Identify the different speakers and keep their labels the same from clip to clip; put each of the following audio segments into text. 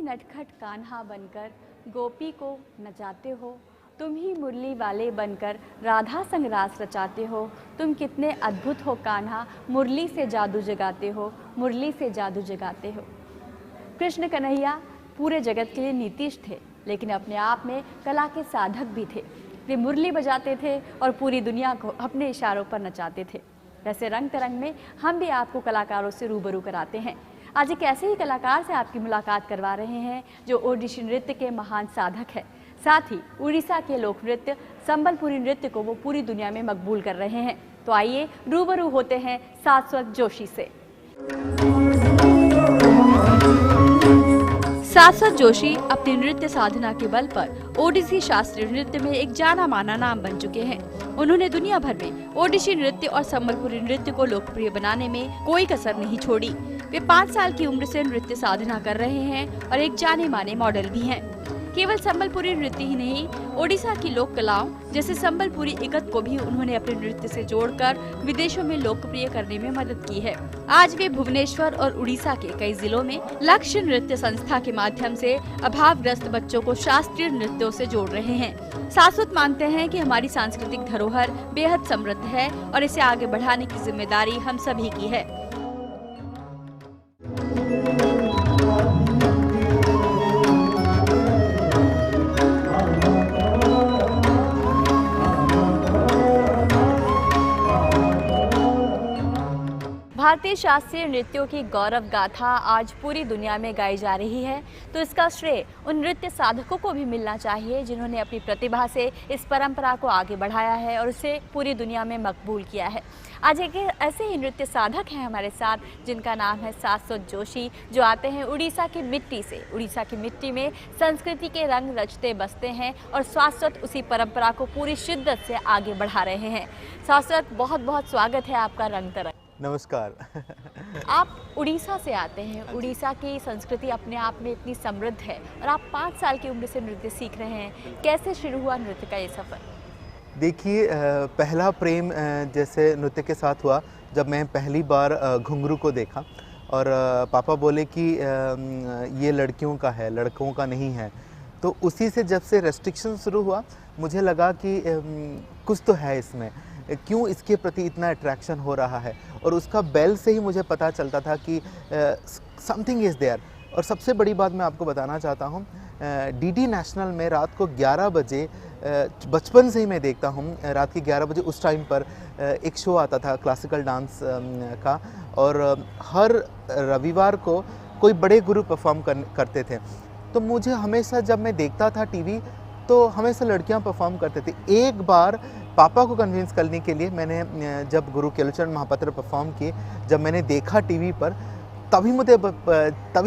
Speaker 1: नटखट कान्हा बनकर गोपी को नचाते हो, तुम ही मुरली वाले बनकर राधा संग रास रचाते हो। तुम कितने अद्भुत हो कान्हा, मुरली से जादू जगाते हो, मुरली से जादू जगाते हो। कृष्ण कन्हैया पूरे जगत के लिए नीतीश थे, लेकिन अपने आप में कला के साधक भी थे। वे मुरली बजाते थे और पूरी दुनिया को अपने इशारों पर नचाते थे। वैसे रंग तरंग में हम भी आपको कलाकारों से रूबरू कराते हैं। आज एक ऐसे ही कलाकार से आपकी मुलाकात करवा रहे हैं जो ओडिसी नृत्य के महान साधक है। साथ ही उड़ीसा के लोक नृत्य संबलपुरी नृत्य को वो पूरी दुनिया में मकबूल कर रहे हैं। तो आइए रूबरू होते हैं शाश्वत जोशी से। शाश्वत जोशी अपनी नृत्य साधना के बल पर ओडिसी शास्त्रीय नृत्य में एक जाना माना नाम बन चुके हैं। उन्होंने दुनिया भर में ओडिसी नृत्य और संबलपुरी नृत्य को लोकप्रिय बनाने में कोई कसर नहीं छोड़ी। वे 5 साल की उम्र से नृत्य साधना कर रहे हैं और एक जाने माने मॉडल भी हैं। केवल संबलपुरी नृत्य ही नहीं, ओडिशा की लोक कलाओं जैसे संबलपुरी इकत को भी उन्होंने अपने नृत्य से जोड़कर विदेशों में लोकप्रिय करने में मदद की है। आज वे भुवनेश्वर और उड़ीसा के कई जिलों में लक्ष्य नृत्य संस्था के माध्यम से अभावग्रस्त बच्चों को शास्त्रीय नृत्यों से जोड़ रहे हैं। शाश्वत मानते हैं कि हमारी सांस्कृतिक धरोहर बेहद समृद्ध है और इसे आगे बढ़ाने की जिम्मेदारी हम सभी की है। भारतीय शास्त्रीय नृत्यों की गौरव गाथा आज पूरी दुनिया में गाई जा रही है, तो इसका श्रेय उन नृत्य साधकों को भी मिलना चाहिए जिन्होंने अपनी प्रतिभा से इस परंपरा को आगे बढ़ाया है और उसे पूरी दुनिया में मकबूल किया है। आज एक ऐसे ही नृत्य साधक हैं हमारे साथ जिनका नाम है शाश्वत जोशी, जो आते हैं उड़ीसा की मिट्टी से। उड़ीसा की मिट्टी में संस्कृति के रंग रचते बसते हैं और शाश्वत उसी परंपरा को पूरी शिद्दत से आगे बढ़ा रहे हैं। शाश्वत, बहुत बहुत स्वागत है आपका रंग तरंग।
Speaker 2: नमस्कार।
Speaker 1: आप उड़ीसा से आते हैं। उड़ीसा की संस्कृति अपने आप में इतनी समृद्ध है और आप 5 साल की उम्र से नृत्य सीख रहे हैं। कैसे शुरू हुआ नृत्य का ये सफ़र?
Speaker 2: देखिए, पहला प्रेम जैसे नृत्य के साथ हुआ जब मैं पहली बार घुंघरू को देखा और पापा बोले कि ये लड़कियों का है, लड़कों का नहीं है। तो उसी से जब से रेस्ट्रिक्शन शुरू हुआ मुझे लगा कि कुछ तो है इसमें, क्यों इसके प्रति इतना अट्रैक्शन हो रहा है। और उसका बेल से ही मुझे पता चलता था कि समथिंग इज़ देयर। और सबसे बड़ी बात मैं आपको बताना चाहता हूँ, डीडी नेशनल में रात को 11 बजे, बचपन से ही मैं देखता हूँ, रात के 11 बजे उस टाइम पर एक शो आता था क्लासिकल डांस का, और हर रविवार को कोई बड़े गुरु परफॉर्म करते थे। तो मुझे हमेशा जब मैं देखता था टीवी तो हमेशा लड़कियां परफॉर्म करते थे। एक बार पापा को कन्विंस करने के लिए मैंने जब गुरु केलुचरण महापात्र परफॉर्म किए, जब मैंने देखा टीवी पर, तभी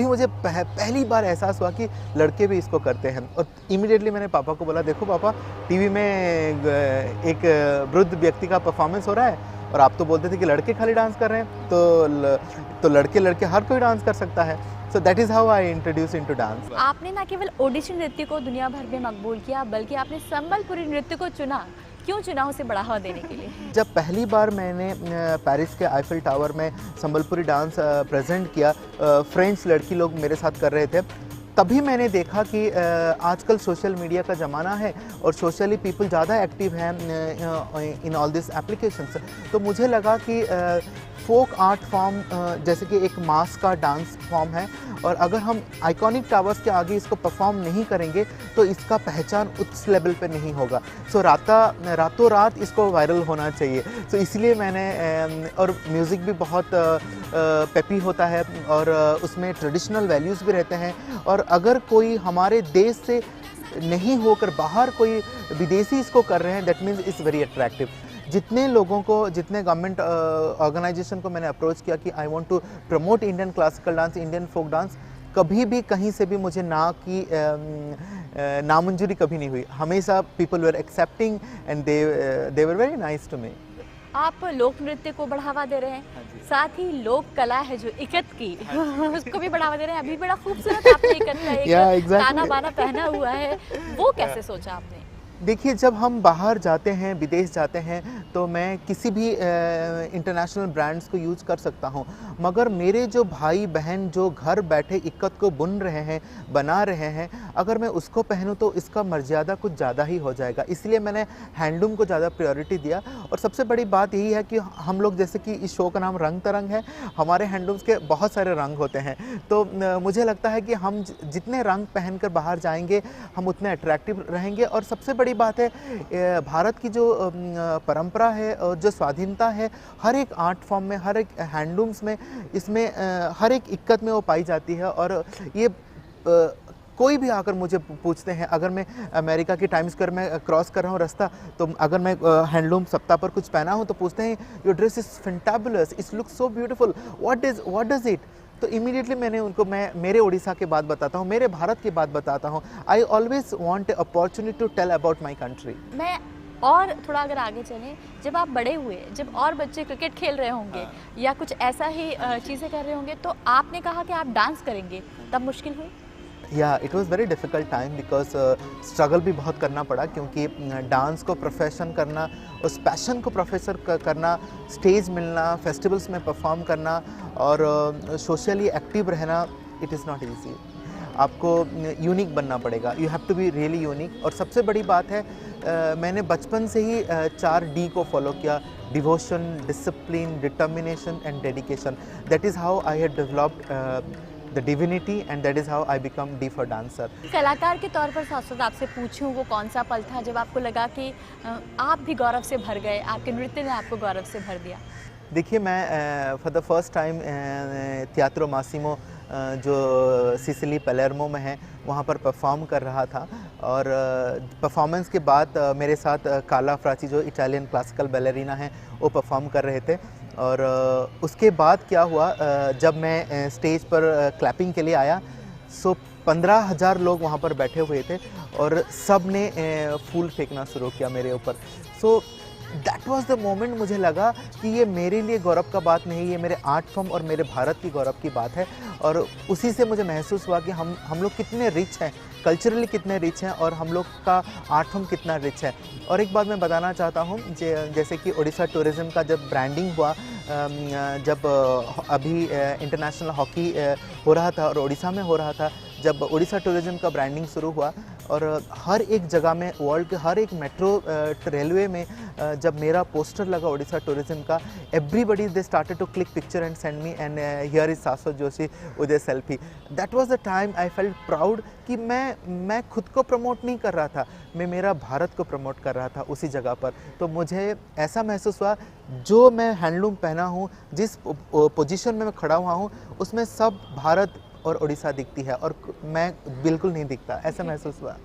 Speaker 2: मुझे पहली बार एहसास हुआ कि लड़के भी इसको करते हैं। और इमीडिएटली मैंने पापा को बोला, देखो पापा, टीवी में एक वृद्ध व्यक्ति का परफॉर्मेंस हो रहा है और आप तो बोलते थे कि लड़के खाली डांस कर रहे हैं, तो लड़के हर कोई डांस कर सकता है। So that is how I introduced into dance.
Speaker 1: आपने न केवल ओडिसी नृत्य को दुनिया भर में मकबूल किया, बल्कि आपने संबलपुरी नृत्य को चुना। क्यों चुना उसे बढ़ावा देने के लिए? जब
Speaker 2: पहली बार मैंने पेरिस के आईफिल टावर में संबलपुरी डांस प्रेजेंट किया, फ्रेंड्स लड़की लोग मेरे साथ कर रहे थे, तभी मैंने देखा कि आजकल सोशल मीडिया का ज़माना है और सोशली पीपल ज़्यादा एक्टिव हैं इन ऑल दिस एप्लीकेशंस। तो मुझे लगा कि फोक आर्ट फॉर्म जैसे कि एक मास का डांस फॉर्म है, और अगर हम आइकॉनिक टावर्स के आगे इसको परफॉर्म नहीं करेंगे तो इसका पहचान उस लेवल पे नहीं होगा। सो रातों रात इसको वायरल होना चाहिए। सो इसलिए मैंने, और म्यूज़िक भी बहुत पेपी होता है और उसमें ट्रेडिशनल वैल्यूज़ भी रहते हैं। और अगर कोई हमारे देश से नहीं होकर बाहर कोई विदेशी इसको कर रहे हैं, that means it's very attractive. जितने लोगों को, जितने गवर्नमेंट ऑर्गेनाइजेशन को मैंने अप्रोच किया कि I want to promote Indian classical dance, Indian folk dance, कभी भी कहीं से भी मुझे नामंजूरी कभी नहीं हुई। हमेशा people were accepting and they were very nice to me.
Speaker 1: आप लोक नृत्य को बढ़ावा दे रहे हैं, साथ ही लोक कला है जो इकत की उसको भी बढ़ावा दे रहे हैं। अभी बड़ा खूबसूरत आपने इकत का एक गाना बाना पहना हुआ है, वो कैसे सोचा आपने?
Speaker 2: देखिए, जब हम बाहर जाते हैं, विदेश जाते हैं, तो मैं किसी भी इंटरनेशनल ब्रांड्स को यूज़ कर सकता हूँ, मगर मेरे जो भाई बहन जो घर बैठे इक्कत को बुन रहे हैं, बना रहे हैं, अगर मैं उसको पहनूँ तो इसका मर्यादा कुछ ज़्यादा ही हो जाएगा। इसलिए मैंने हैंडलूम को ज़्यादा प्रायोरिटी दिया। और सबसे बड़ी बात यही है कि हम लोग, जैसे कि इस शो का नाम रंग तरंग है, हमारे हैंडलूम्स के बहुत सारे रंग होते हैं, तो मुझे लगता है कि हम जितने रंग पहनकर बाहर जाएंगे, हम उतने अट्रैक्टिव रहेंगे। और सबसे बड़ी बात है, भारत की जो परंपरा है और जो स्वाधीनता है, हर एक आर्ट फॉर्म में, हर एक हैंडलूम्स में, इसमें हर एक इक्कत में वो पाई जाती है। और ये कोई भी आकर मुझे पूछते हैं, अगर मैं अमेरिका की टाइम स्क्वायर में क्रॉस कर रहा हूँ रास्ता, तो अगर मैं हैंडलूम सप्ताह पर कुछ पहना हूँ तो पूछते हैं, your dress is fantabulous, it looks so beautiful, what does it. तो इमीडिएटली मैंने उनको, मैं मेरे उड़ीसा की बात बताता हूँ, मेरे भारत की बात बताता हूँ। I always want opportunity to tell about my country.
Speaker 1: मैं और थोड़ा अगर आगे चलें, जब आप बड़े हुए, जब और बच्चे क्रिकेट खेल रहे होंगे या कुछ ऐसा ही चीज़ें कर रहे होंगे, तो आपने कहा कि आप डांस करेंगे, तब मुश्किल हुई?
Speaker 2: या it was very difficult time, because struggle भी बहुत करना पड़ा, क्योंकि डांस को प्रोफेशन करना, उस पैशन को प्रोफेसर करना, स्टेज मिलना, फेस्टिवल्स में परफॉर्म करना और सोशली एक्टिव रहना, इट इज़ नॉट ईजी। आपको यूनिक बनना पड़ेगा, you have to be really unique. और सबसे बड़ी बात है, मैंने बचपन से ही 4D को फॉलो किया: devotion, discipline, determination and dedication. That is how I had developed the divinity, and that is how I become D for dancer.
Speaker 1: कलाकार के तौर पर शाश्वत आपसे पूछूं, वो कौन सा पल था जब आपको लगा कि आप भी गौरव से भर गए, आपके नृत्य ने आपको गौरव से भर दिया?
Speaker 2: देखिए, मैं for the first time Teatro Massimo जो सिसिली पैलेर्मो में है, वहाँ पर परफॉर्म कर रहा था। और परफॉर्मेंस के बाद मेरे साथ काला फ्राची, जो इटालियन क्लासिकल बैलेरिना हैं, वो परफॉर्म कर रहे थे। और उसके बाद क्या हुआ, जब मैं स्टेज पर क्लैपिंग के लिए आया, सो 15,000 लोग वहाँ पर बैठे हुए थे और सब ने फूल फेंकना शुरू किया मेरे ऊपर। So that was the moment, मुझे लगा कि ये मेरे लिए गौरव का बात नहीं, ये मेरे आर्ट फॉर्म और मेरे भारत की गौरव की बात है। और उसी से मुझे महसूस हुआ कि हम लोग कितने रिच हैं, कल्चरली कितने रिच हैं, और हम लोग का आर्ट फॉर्म कितना रिच है। और एक बात मैं बताना चाहता हूँ, जैसे कि उड़ीसा टूरिज़्म का जब ब्रांडिंग हुआ, जब अभी इंटरनेशनल हॉकी हो रहा था और उड़ीसा में हो रहा था, जब उड़ीसा टूरिज़्म का ब्रांडिंग शुरू हुआ, और हर एक जगह में, वर्ल्ड के हर एक मेट्रो रेलवे में जब मेरा पोस्टर लगा उड़ीसा टूरिज़्म का, everybody they started to click picture and send me, and here is Shashwat Joshi with a selfie. That was the time I felt proud कि मैं खुद को प्रमोट नहीं कर रहा था, मैं मेरा भारत को प्रमोट कर रहा था उसी जगह पर। तो मुझे ऐसा महसूस हुआ, जो मैं हैंडलूम पहना हूँ, जिस पोजीशन में मैं खड़ा हुआ हूँ, उसमें सब भारत और उड़ीसा दिखती है और मैं बिल्कुल नहीं दिखता, ऐसा महसूस हुआ।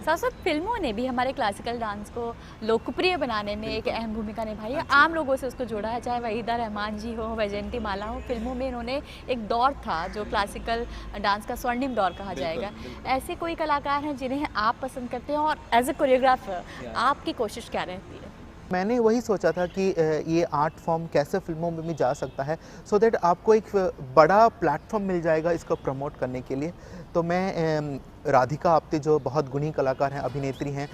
Speaker 1: शाश्वत, फिल्मों ने भी हमारे क्लासिकल डांस को लोकप्रिय बनाने में एक अहम भूमिका निभाई है, आम लोगों से उसको जोड़ा है, चाहे वहीदा रहमान जी हो, वैजयंती माला हो। फिल्मों में इन्होंने एक दौर था जो क्लासिकल डांस का स्वर्णिम दौर कहा जाएगा। ऐसे कोई कलाकार हैं जिन्हें आप पसंद करते हैं, और एज ए कोरियोग्राफर आपकी कोशिश क्या रहती है?
Speaker 2: मैंने वही सोचा था कि ये आर्ट फॉर्म कैसे फिल्मों में भी जा सकता है, सो दैट आपको एक बड़ा प्लेटफॉर्म मिल जाएगा इसको प्रमोट करने के लिए। तो मैं राधिका आप्टे, जो बहुत गुणी कलाकार हैं, अभिनेत्री हैं,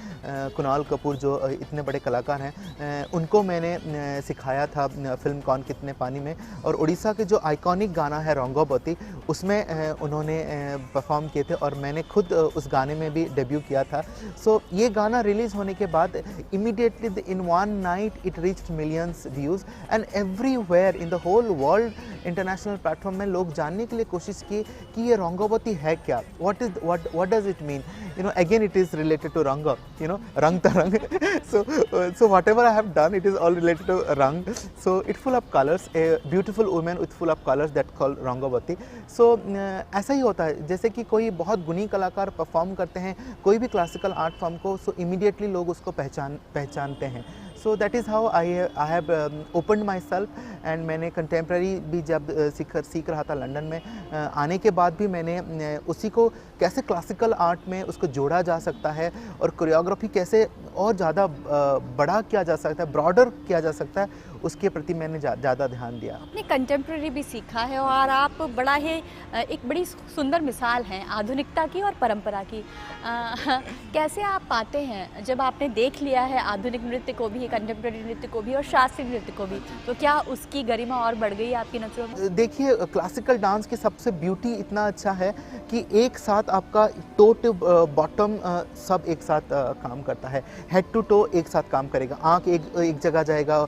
Speaker 2: कुणाल कपूर, जो इतने बड़े कलाकार हैं, उनको मैंने सिखाया था फिल्म कौन कितने पानी में। और उड़ीसा के जो आइकॉनिक गाना है रंगोबती, उसमें उन्होंने परफॉर्म किए थे, और मैंने खुद उस गाने में भी डेब्यू किया था। सो ये गाना रिलीज़ होने के बाद immediately in one night it reached millions views, and everywhere in the whole world international platform में लोग जानने के लिए कोशिश की कि ये रंगोबती है क्या, what does it mean, again it is related to ranga, rang tarang. so whatever I have done, it is all related to rang. So it's full of colors, a beautiful woman with full of colors that called rangavati. So ऐसा ही होता है, जैसे कि कोई बहुत गुणी कलाकार perform करते हैं कोई भी क्लासिकल आर्ट फॉर्म को, सो इमीडिएटली लोग उसको पहचानते हैं। सो that is how I have opened my self, and मैंने कंटेम्प्रेरी भी जब सीख रहा था लंदन में, आने के बाद भी मैंने उसी को कैसे क्लासिकल आर्ट में उसको जोड़ा जा सकता है, और कोरियोग्राफी कैसे और ज़्यादा बड़ा किया जा सकता है, ब्रॉडर किया जा सकता है, उसके प्रति मैंने ज़्यादा ध्यान दिया।
Speaker 1: आपने कंटेम्प्रेरी भी सीखा है और आप बड़ा ही एक बड़ी सुंदर मिसाल हैं आधुनिकता की और परंपरा की। कैसे आप पाते हैं जब आपने देख लिया है आधुनिक नृत्य को भी, कंटेम्प्रेरी नृत्य को भी और शास्त्रीय नृत्य को भी, तो क्या उसकी गरिमा और बढ़ गई आपकी नज़रों में?
Speaker 2: देखिए, क्लासिकल डांस की सबसे ब्यूटी इतना अच्छा है कि एक साथ आपका टो टू बॉटम सब एक साथ काम करता है, हेड टू टो एक साथ काम करेगा। आँख एक जगह जाएगा,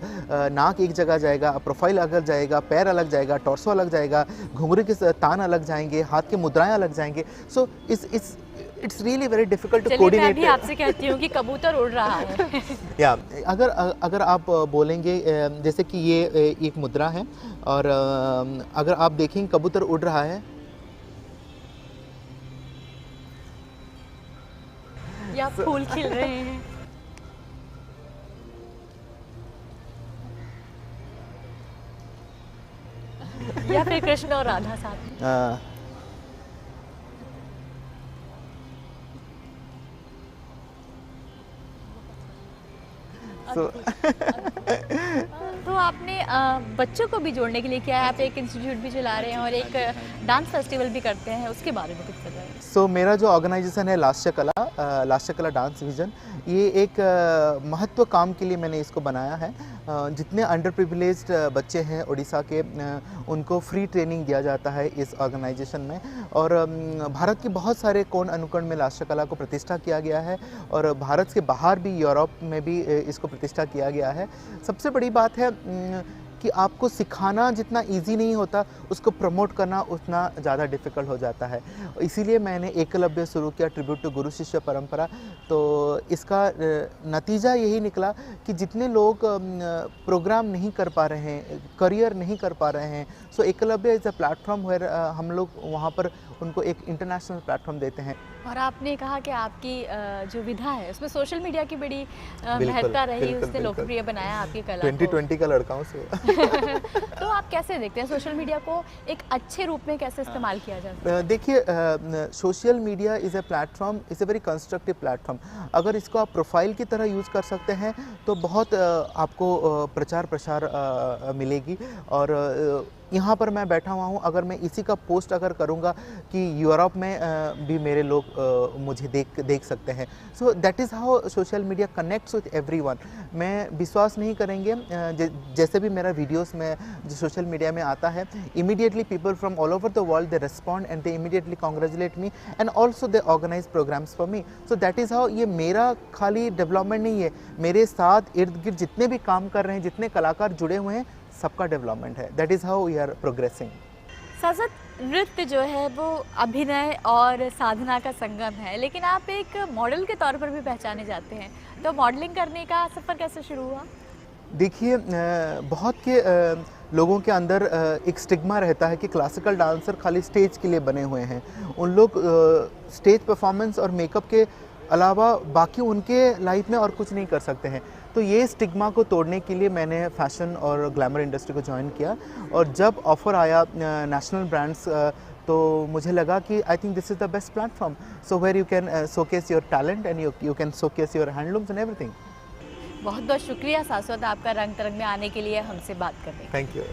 Speaker 2: नाक एक जगह जाएगा, प्रोफाइल अलग जाएगा, पैर अलग जाएगा, टॉर्सो अलग जाएगा, घुंघरू के तान अलग जाएंगे, हाथ के मुद्राएं अलग जाएंगे। So it's really very difficult to coordinate.
Speaker 1: मैं भी आपसे कहती हूँ कि कबूतर उड़ रहा है।
Speaker 2: या अगर आप बोलेंगे जैसे कि ये एक मुद्रा है और अगर आप देखेंगे कबूतर उड़ रहा है
Speaker 1: या फूल खिल रहे हैं। या फिर कृष्ण और राधा साथ में। तो आपने बच्चों को भी जोड़ने के लिए क्या है, आप एक इंस्टीट्यूट भी चला रहे हैं और एक डांस फेस्टिवल भी करते हैं, उसके बारे में कुछ बताइए।
Speaker 2: मेरा जो ऑर्गेनाइजेशन है लास्य कला डांस विजन, ये एक महत्व काम के लिए मैंने इसको बनाया है। जितने अंडर प्रिविलेज्ड बच्चे हैं उड़ीसा के, उनको फ्री ट्रेनिंग दिया जाता है इस ऑर्गेनाइजेशन में। और भारत के बहुत सारे कोण अनुकोण में लास्य कला को प्रतिष्ठा किया गया है और भारत के बाहर भी, यूरोप में भी इसको प्रतिष्ठा किया गया है। सबसे बड़ी बात है कि आपको सिखाना जितना इजी नहीं होता, उसको प्रमोट करना उतना ज़्यादा डिफ़िकल्ट हो जाता है। इसीलिए मैंने एकलव्य शुरू किया, ट्रिब्यूट टू गुरु शिष्य परंपरा। तो इसका नतीजा यही निकला कि जितने लोग प्रोग्राम नहीं कर पा रहे हैं, करियर नहीं कर पा रहे हैं, so Eklavya is a platform where हम लोग वहाँ पर उनको एक इंटरनेशनल प्लेटफॉर्म देते हैं।
Speaker 1: और आपने कहा कि आपकी जो विधा है उसमें सोशल मीडिया की बड़ी महत्ता रही, उसने लोकप्रिय बनाया आपकी कला को।
Speaker 2: 2020 का लड़का हूँ से।
Speaker 1: तो आप कैसे देखते हैं सोशल मीडिया को एक अच्छे रूप में कैसे इस्तेमाल किया जा सकता है?
Speaker 2: देखिए, social media is a platform, is a very constructive platform. अगर इसको आप प्रोफाइल की तरह यूज़ कर सकते हैं तो बहुत आपको प्रचार प्रसार मिलेगी। और यहाँ पर मैं बैठा हुआ हूँ, अगर मैं इसी का पोस्ट अगर करूँगा कि यूरोप में भी मेरे लोग मुझे देख सकते हैं। सो that is how social media connects with everyone. मैं विश्वास नहीं करेंगे, जैसे भी मेरा वीडियोस में जो सोशल मीडिया में आता है, immediately people from all over the world they respond and they immediately congratulate me and also they organise programmes for me. So that is how, ये मेरा खाली डेवलपमेंट नहीं है, मेरे साथ इर्द गिर्द जितने भी काम कर रहे हैं, जितने कलाकार जुड़े हुए हैं, सबका डेवलपमेंट है। That is how we are progressing.
Speaker 1: साजद, नृत्य जो है वो अभिनय और साधना का संगम है, लेकिन आप एक मॉडल के तौर पर भी पहचाने जाते हैं, तो मॉडलिंग करने का सफ़र कैसे शुरू हुआ?
Speaker 2: देखिए, बहुत के लोगों के अंदर एक स्टिग्मा रहता है कि क्लासिकल डांसर खाली स्टेज के लिए बने हुए हैं। उन लोग स्टेज परफॉर्मेंस और मेकअप के अलावा बाकी उनके लाइफ में और कुछ नहीं कर सकते हैं। तो ये स्टिग्मा को तोड़ने के लिए मैंने फैशन और ग्लैमर इंडस्ट्री को ज्वाइन किया। और जब ऑफ़र आया नेशनल ब्रांड्स, तो मुझे लगा कि I think this is the best platform, so where you can showcase your talent and you can showcase your handlooms and everything.
Speaker 1: बहुत बहुत शुक्रिया शाश्वत, आपका रंग तरंग में आने के लिए, हमसे बात करने।
Speaker 2: Thank you.